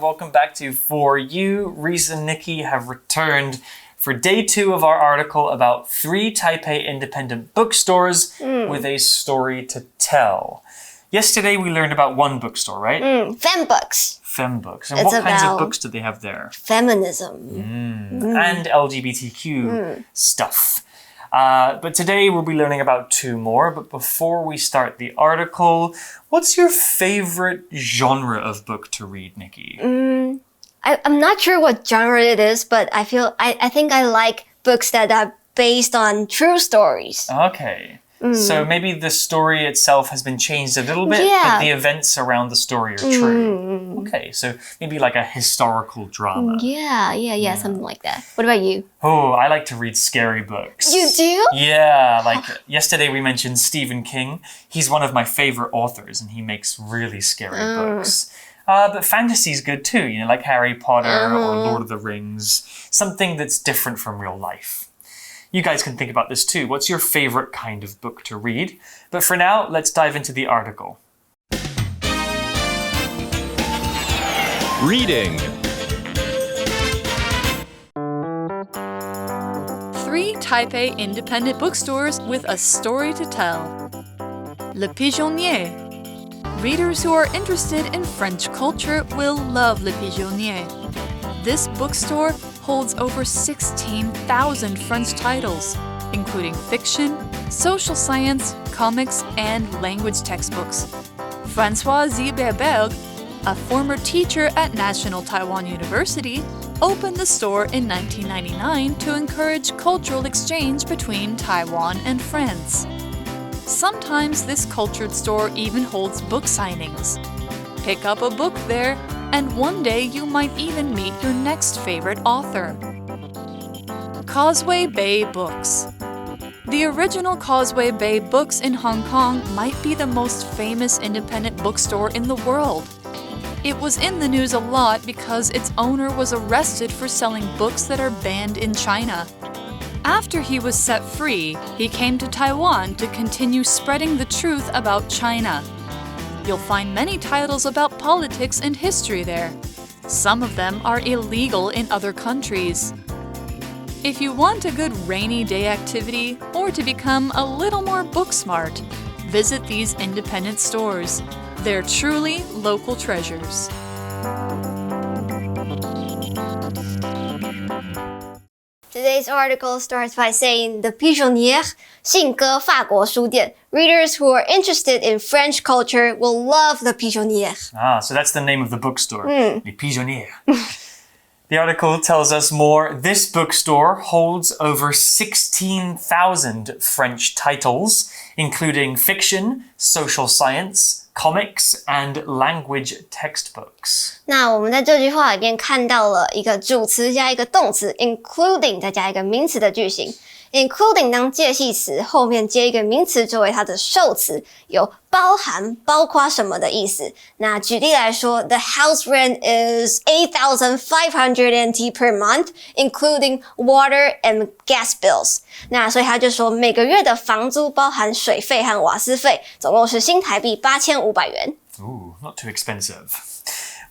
and welcome back to For You. Reese and Nikki have returned for day 2 of our article about 3 Taipei independent bookstores with a story to tell. Yesterday we learned about one bookstore, right? Fembooks. Fembooks. And what kinds of books do they have there? Feminism. And LGBTQ stuff. But today we'll be learning about 2 more. But before we start the article, what's your favorite genre of book to read, Nikki? I'm not sure what genre it is, but I think I like books that are based on true stories. Okay. So maybe the story itself has been changed a little bit, but the events around the story are true. Okay, so maybe like a historical drama. Yeah, something like that. What about you? Oh, I like to read scary books. You do? Yeah, like yesterday we mentioned Stephen King. He's one of my favorite authors and he makes really scary books. But fantasy's good too, you know, like Harry Potter or Lord of the Rings. Something that's different from real life. You guys can think about this too. What's your favorite kind of book to read? But for now, let's dive into the article. Reading. 3 Taipei independent bookstores with a story to tell. Le Pigeonnier. Readers who are interested in French culture will love Le Pigeonnier. This bookstore holds over 16,000 French titles, including fiction, social science, comics, and language textbooks. François Zieberberg, a former teacher at National Taiwan University, opened the store in 1999 to encourage cultural exchange between Taiwan and France. Sometimes this cultured store even holds book signings. Pick up a book there, and one day you might even meet your next favorite author. Causeway Bay Books. The original Causeway Bay Books in Hong Kong might be the most famous independent bookstore in the world. It was in the news a lot because its owner was arrested for selling books that are banned in China. After he was set free, he came to Taiwan to continue spreading the truth about China. You'll find many titles about politics and history there. Some of them are illegal in other countries. If you want a good rainy day activity or to become a little more book smart, visit these independent stores. They're truly local treasures. Today's article starts by saying the Pigeonnier, 信鸽法国书店. Readers who are interested in French culture will love the Pigeonnier. So that's the name of the bookstore, Le Pigeonnier. The article tells us more. This bookstore holds over 16,000 French titles, including fiction, social science, comics, and language textbooks. 那我们在这句话里面看到了一个主词加一个动词 including 再加一个名词的句型。including 当介系词，后面接一个名词作为它的受词，有包含、包括什么的意思。那举例来说 ，the house rent is 8,500 NT per month, including water and gas bills. 那所以他就说每个月的房租包含水费和瓦斯费，总共是新台币8500元。Ooh, not too expensive.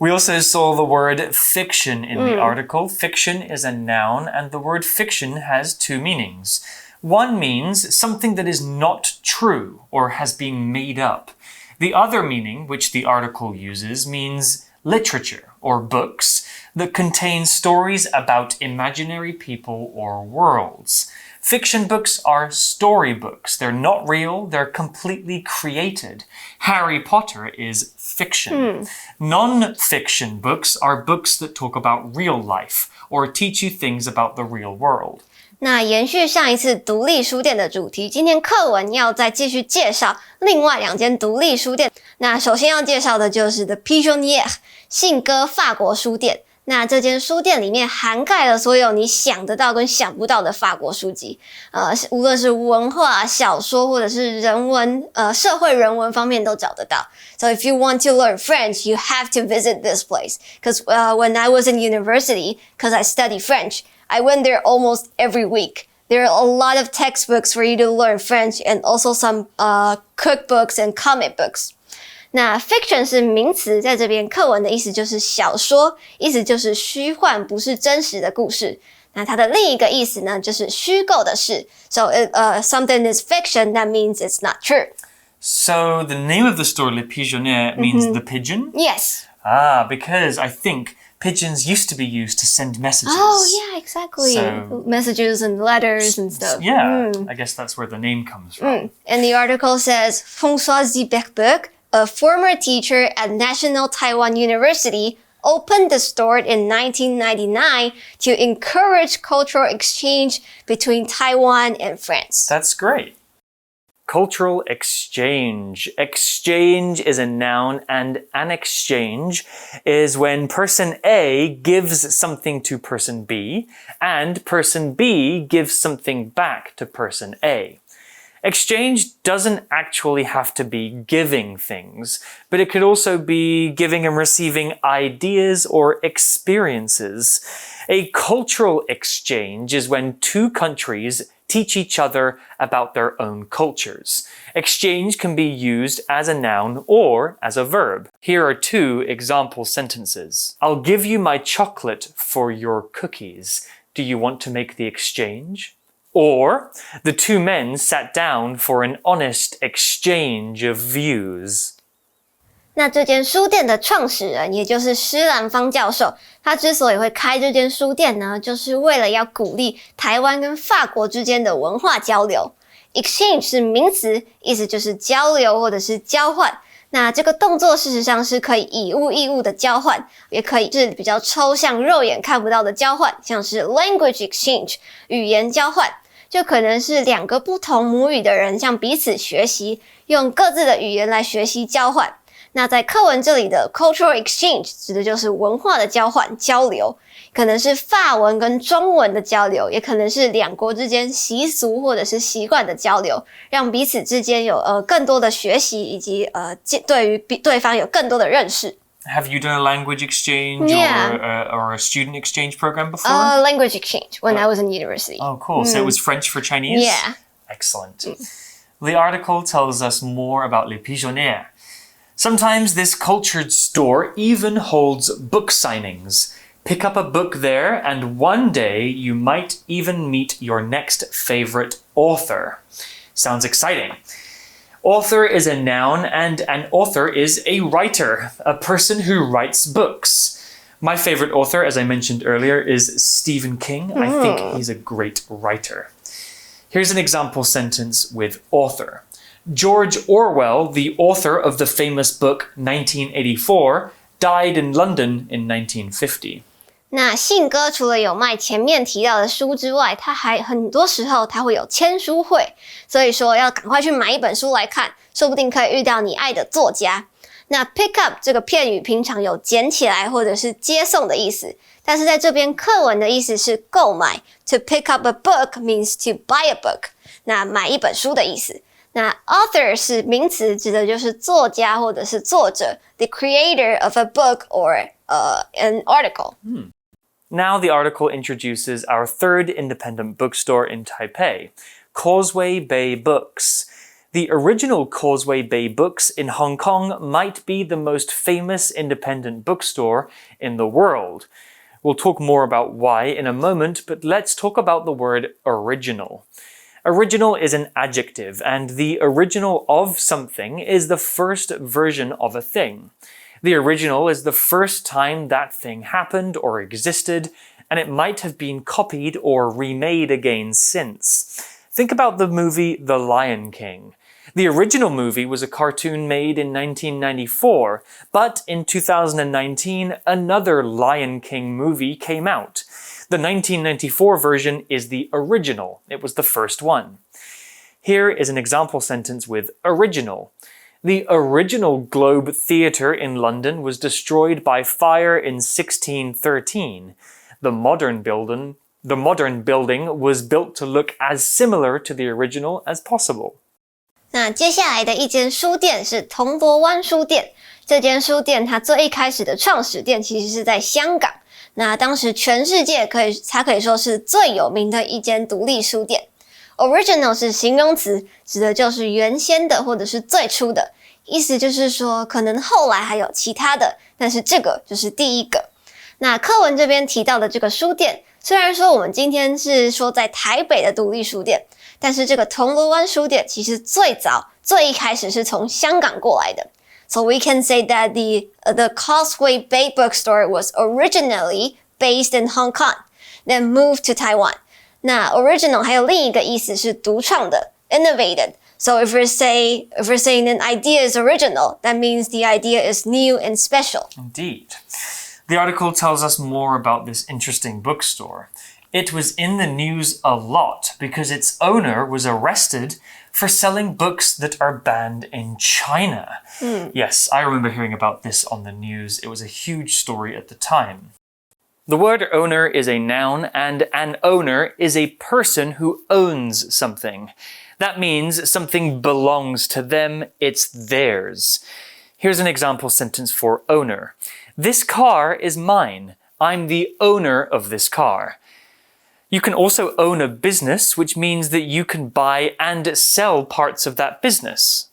We also saw the word fiction in the article. Fiction is a noun, and the word fiction has 2 meanings. One means something that is not true or has been made up. The other meaning, which the article uses, means literature or books that contain stories about imaginary people or worlds. Fiction books are storybooks. They're not real, they're completely created. Harry Potter is fiction. Non-fiction books are books that talk about real life or teach you things about the real world. 那延续上一次独立书店的主题，今天课文要再继续介绍另外2间独立书店。那首先要介绍的就是 The Pigeonnier 信鸽法国书店。那这间书店里面涵盖了所有你想得到跟想不到的法国书籍，无论是文化、小说或者是人文、社会人文方面都找得到。So if you want to learn French, you have to visit this place. Because when I was in university, because I study French, I went there almost every week. There are a lot of textbooks for you to learn French and also some cookbooks and comic books. 那 fiction 是名词，在这边课文的意思就是小说，意思就是虚幻，不是真实的故事。那它的另一个意思呢，就是虚构的事。So something is fiction, that means it's not true. So the name of the store, Le Pigeonnier, means the pigeon? Yes. Because I think pigeons used to be used to send messages. Oh, yeah, exactly. So, messages and letters and stuff. Yeah, I guess that's where the name comes from. And the article says, François Ziberberg, a former teacher at National Taiwan University, opened the store in 1999 to encourage cultural exchange between Taiwan and France. That's great. Cultural exchange. Exchange is a noun, and an exchange is when person A gives something to person B, and person B gives something back to person A. Exchange doesn't actually have to be giving things, but it could also be giving and receiving ideas or experiences. A cultural exchange is when two countries teach each other about their own cultures. Exchange can be used as a noun or as a verb. Here are two example sentences. I'll give you my chocolate for your cookies. Do you want to make the exchange? Or, the two men sat down for an honest exchange of views. 那这间书店的创始人，也就是施兰芳教授，他之所以会开这间书店呢，就是为了要鼓励台湾跟法国之间的文化交流。Exchange 是名词，意思就是交流或者是交换。那这个动作事实上是可以以物易物的交换，也可以是比较抽象、肉眼看不到的交换，像是 language exchange 语言交换，就可能是两个不同母语的人向彼此学习，用各自的语言来学习交换。那在课文这里的 cultural exchange 指的就是文化的交换、交流，可能是法文跟中文的交流，也可能是两国之间习俗或者是习惯的交流，让彼此之间有更多的学习，以及对于对方有更多的认识。Have you done a language exchange or a student exchange program before? Language exchange when I was in university. Oh, cool. So it was French for Chinese? Yeah. Excellent. The article tells us more about Les Pigeonniers. Sometimes this cultured store even holds book signings. Pick up a book there, and one day you might even meet your next favorite author. Sounds exciting. Author is a noun, and an author is a writer, a person who writes books. My favorite author, as I mentioned earlier, is Stephen King. I think he's a great writer. Here's an example sentence with author. George Orwell, the author of the famous book 1984, died in London in 1950. 那信鸽除了有卖前面提到的书之外，它还很多时候它会有签书会，所以说要赶快去买一本书来看，说不定可以遇到你爱的作家。那 pick up 这个片语平常有捡起来或者是接送的意思，但是在这边课文的意思是购买。To pick up a book means to buy a book， 那买一本书的意思。那 author 是名词，指的就是作家或者是作者 ，the creator of a book or an article. Now the article introduces our third independent bookstore in Taipei, Causeway Bay Books. The original Causeway Bay Books in Hong Kong might be the most famous independent bookstore in the world. We'll talk more about why in a moment, but let's talk about the word original. Original is an adjective, and the original of something is the first version of a thing. The original is the first time that thing happened or existed, and it might have been copied or remade again since. Think about the movie The Lion King. The original movie was a cartoon made in 1994, but in 2019, another Lion King movie came out. The 1994 version is the original. It was the first one. Here is an example sentence with original. The original Globe Theatre in London was destroyed by fire in 1613. The modern building was built to look as similar to the original as possible. 那接下来的一间书店是铜锣湾书店。这间书店它最一开始的创始店其实是在香港。那当时全世界它可以说是最有名的一间独立书店。Original 是形容词，指的就是原先的或者是最初的，意思就是说可能后来还有其他的，但是这个就是第一个。那课文这边提到的这个书店，虽然说我们今天是说在台北的独立书店，但是这个铜锣湾书店其实最一开始是从香港过来的。So we can say that the Causeway Bay bookstore was originally based in Hong Kong, then moved to Taiwan. 那 original 还有另一个意思是独创的 innovated. So if we're saying an idea is original, that means the idea is new and special. Indeed. The article tells us more about this interesting bookstore. It was in the news a lot because its owner was arrested for selling books that are banned in China. Yes, I remember hearing about this on the news. It was a huge story at the time. The word owner is a noun, and an owner is a person who owns something. That means something belongs to them, it's theirs. Here's an example sentence for owner. This car is mine. I'm the owner of this car. You can also own a business, which means that you can buy and sell parts of that business.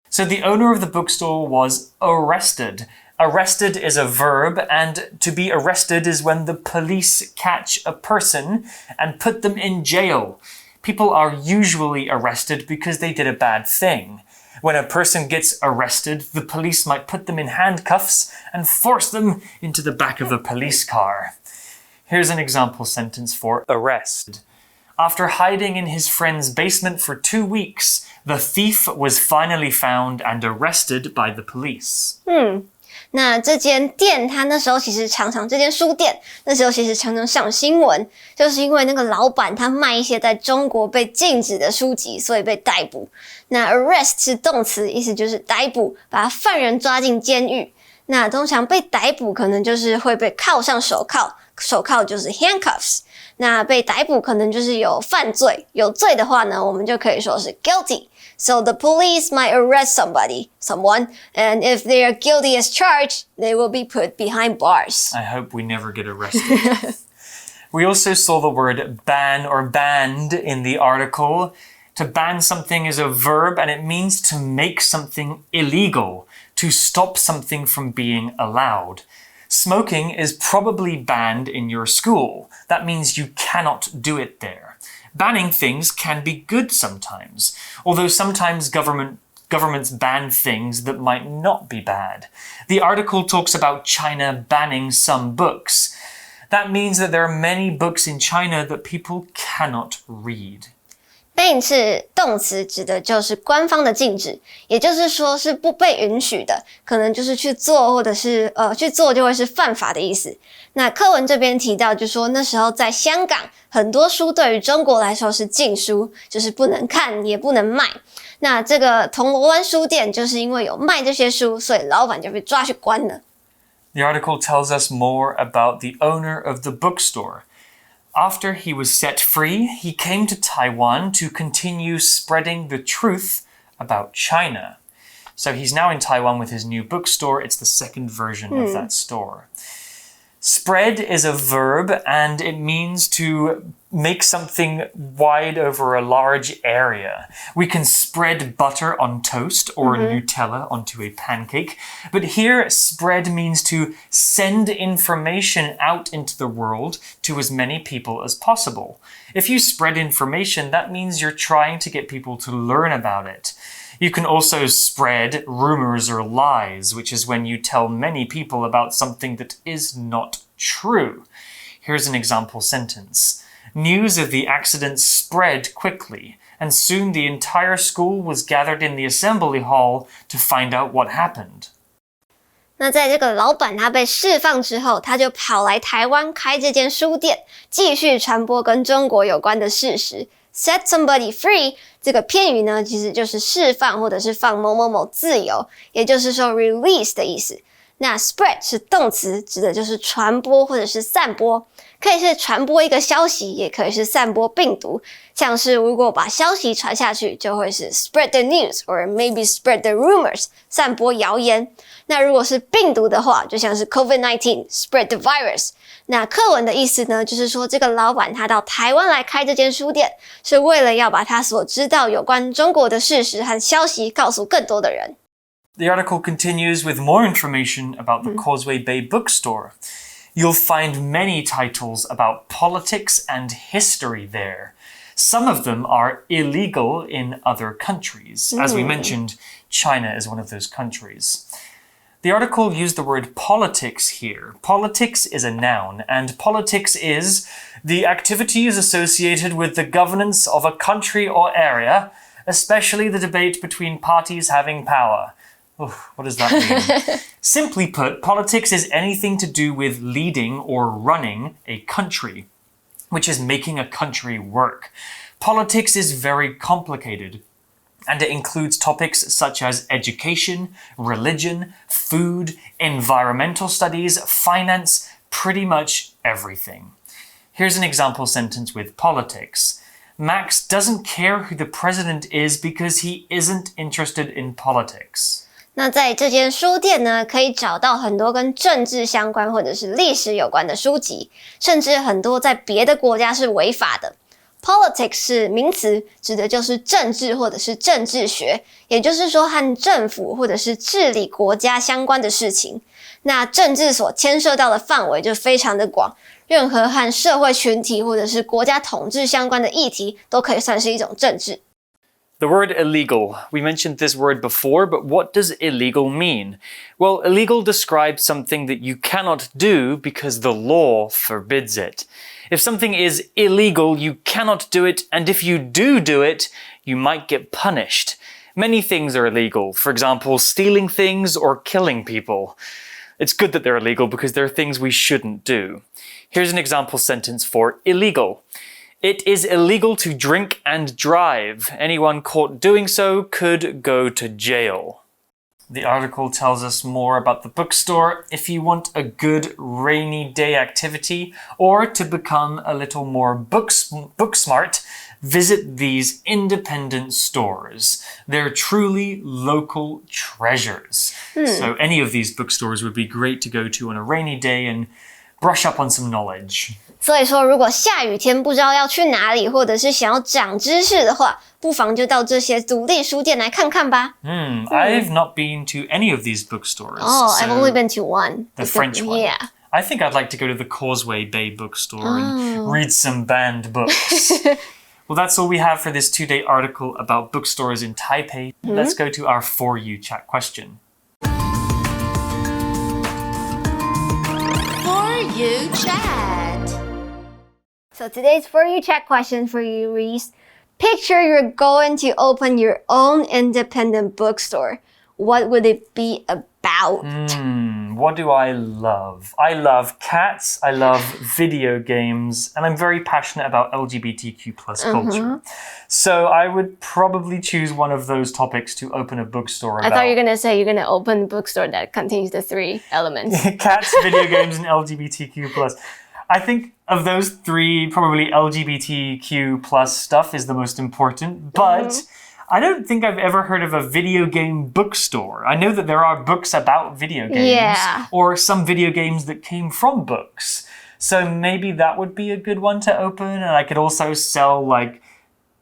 So the owner of the bookstore was arrested. Arrested is a verb, and to be arrested is when the police catch a person and put them in jail. People are usually arrested because they did a bad thing. When a person gets arrested, the police might put them in handcuffs and force them into the back of a police car. Here's an example sentence for arrest. After hiding in his friend's basement for 2 weeks, the thief was finally found and arrested by the police. 那这间店它那时候其实这间书店那时候其实常常上新闻，就是因为那个老板他卖一些在中国被禁止的书籍，所以被逮捕。那 arrest 是动词，意思就是逮捕，把犯人抓进监狱。那通常被逮捕可能就是会被铐上手铐，手铐就是 handcuffs。那被逮捕可能就是有犯罪，有罪的话呢，我们就可以说是 guilty。So the police might arrest someone, and if they are guilty as charged, they will be put behind bars. I hope we never get arrested. We also saw the word ban or banned in the article. To ban something is a verb, and it means to make something illegal, to stop something from being allowed. Smoking is probably banned in your school. That means you cannot do it there. Banning things can be good sometimes, although sometimes governments ban things that might not be bad. The article talks about China banning some books. That means that there are many books in China that people cannot read. ban 是动词，指的就是官方的禁止，也就是说是不被允许的，可能就是去做或者是去做就会是犯法的意思。那课文这边提到就说那时候在香港很多书对于中国来说是禁书，就是不能看也不能卖。那这个铜锣湾书店就是因为有卖这些书，所以老板就被抓去关了。The article tells us more about the owner of the bookstore. After he was set free, he came to Taiwan to continue spreading the truth about China. So he's now in Taiwan with his new bookstore. It's the second version of that store. Spread is a verb, and it means to make something wide over a large area. We can spread butter on toast or Nutella onto a pancake. But here, spread means to send information out into the world to as many people as possible. If you spread information, that means you're trying to get people to learn about it. You can also spread rumors or lies, which is when you tell many people about something that is not true. Here's an example sentence. News of the accident spread quickly, and soon the entire school was gathered in the assembly hall to find out what happened. 那在这个老板他被释放之后，他就跑来台湾开这间书店，继续传播跟中国有关的事实。Set somebody free 这个片语呢，其实就是释放或者是放某某某自由，也就是说 release 的意思。那 spread 是动词，指的就是传播或者是散播，可以是传播一个消息，也可以是散播病毒。像是如果把消息传下去，就会是 spread the news or maybe spread the rumors， 散播谣言。那如果是病毒的话，就像是 COVID-19 spread the virus。那课文的意思呢，就是说这个老板他到台湾来开这间书店，是为了要把他所知道有关中国的事实和消息告诉更多的人。The article continues with more information about the Causeway Bay bookstore. You'll find many titles about politics and history there. Some of them are illegal in other countries. As we mentioned, China is one of those countries. The article used the word politics here. Politics is a noun, and politics is the activities associated with the governance of a country or area, especially the debate between parties having power. What does that mean? Simply put, politics is anything to do with leading or running a country, which is making a country work. Politics is very complicated, and it includes topics such as education, religion, food, environmental studies, finance, pretty much everything. Here's an example sentence with politics. Max doesn't care who the president is because he isn't interested in politics. 那在这间书店呢，可以找到很多跟政治相关或者是历史有关的书籍，甚至很多在别的国家是违法的。Politics 是名词，指的就是政治或者是政治学，也就是说和政府或者是治理国家相关的事情。那政治所牵涉到的范围就非常的广，任何和社会群体或者是国家统治相关的议题都可以算是一种政治。The word illegal. We mentioned this word before, but what does illegal mean? Well, illegal describes something that you cannot do because the law forbids it. If something is illegal, you cannot do it, and if you do it, you might get punished. Many things are illegal. For example, stealing things or killing people. It's good that they're illegal because they're things we shouldn't do. Here's an example sentence for illegal. It is illegal to drink and drive. Anyone caught doing so could go to jail. The article tells us more about the bookstore. If you want a good rainy day activity or to become a little more book smart, visit these independent stores. They're truly local treasures. So any of these bookstores would be great to go to on a rainy day and brush up on some knowledge. 所以说，如果下雨天不知道要去哪里，或者是想要长知识的话，不妨就到这些独立书店来看看吧。I've not been to any of these bookstores. Oh, I've only been to one. The French one. Yeah. I think I'd like to go to the Causeway Bay bookstore and read some banned books. Well, that's all we have for this 2-day article about bookstores in Taipei. Let's go to our For You chat question. For You chat. So today's For You chat question for you reads, picture you're going to open your own independent bookstore. What would it be about? What do I love? I love cats, I love video games, and I'm very passionate about LGBTQ plus culture. So I would probably choose one of those topics to open a bookstore about. I thought you were going to say you're going to open a bookstore that contains the 3 elements. Cats, video games, and LGBTQ plus. I think of those 3, probably LGBTQ plus stuff is the most important, but I don't think I've ever heard of a video game bookstore. I know that there are books about video games, or some video games that came from books. So maybe that would be a good one to open, and I could also sell like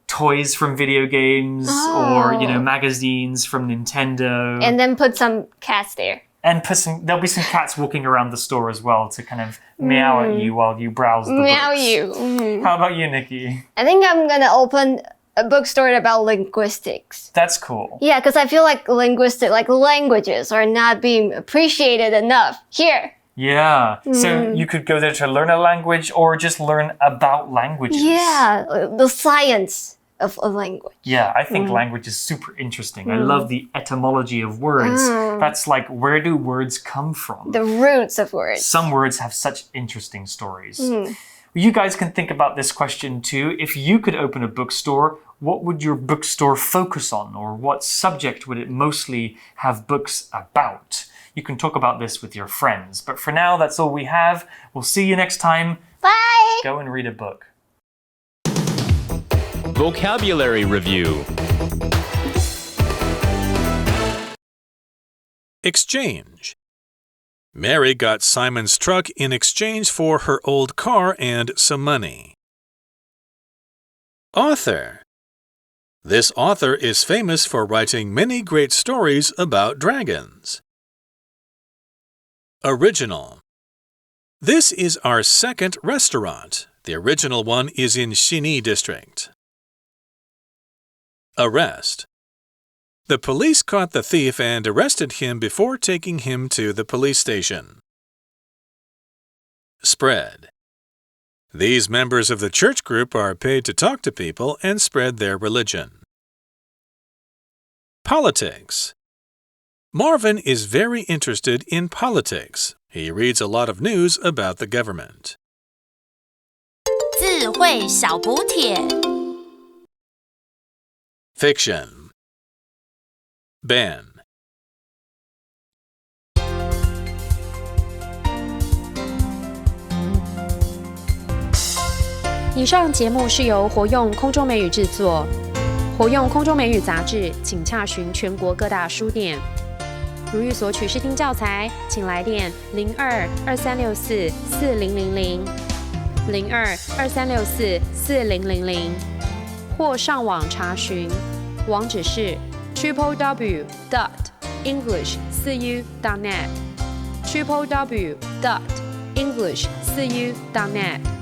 toys from video games or, you know, magazines from Nintendo. And then put some cats there. And there'll be some cats walking around the store as well to kind of meow at you while you browse the Meow books. you. How about you, Nikki? I think I'm going to open a bookstore about linguistics. That's cool. Yeah, because I feel like languages are not being appreciated enough here. Yeah. So you could go there to learn a language or just learn about languages. Yeah, the science of a language. Yeah, I think language is super interesting. I love the etymology of words. That's like, where do words come from? The roots of words. Some words have such interesting stories. You guys can think about this question too. If you could open a bookstore, what would your bookstore focus on? Or what subject would it mostly have books about? You can talk about this with your friends. But for now, that's all we have. We'll see you next time. Bye! Go and read a book. Vocabulary Review. Exchange. Mary got Simon's truck in exchange for her old car and some money. Author. This author is famous for writing many great stories about dragons. Original. This is our second restaurant. The original one is in Xinyi District. Arrest. The police caught the thief and arrested him before taking him to the police station. Spread. These members of the church group are paid to talk to people and spread their religion. Politics. Marvin is very interested in politics. He reads a lot of news about the government. 智慧小补帖 Fiction. Ban. 以上节目是由活用空中美语制作。活用空中美语杂志，请洽询全国各大书店。如欲索取试听教材，请来电02-2364-4000 02-2364-4000，或上网查询，网址是 www.english4u.net www.english4u.net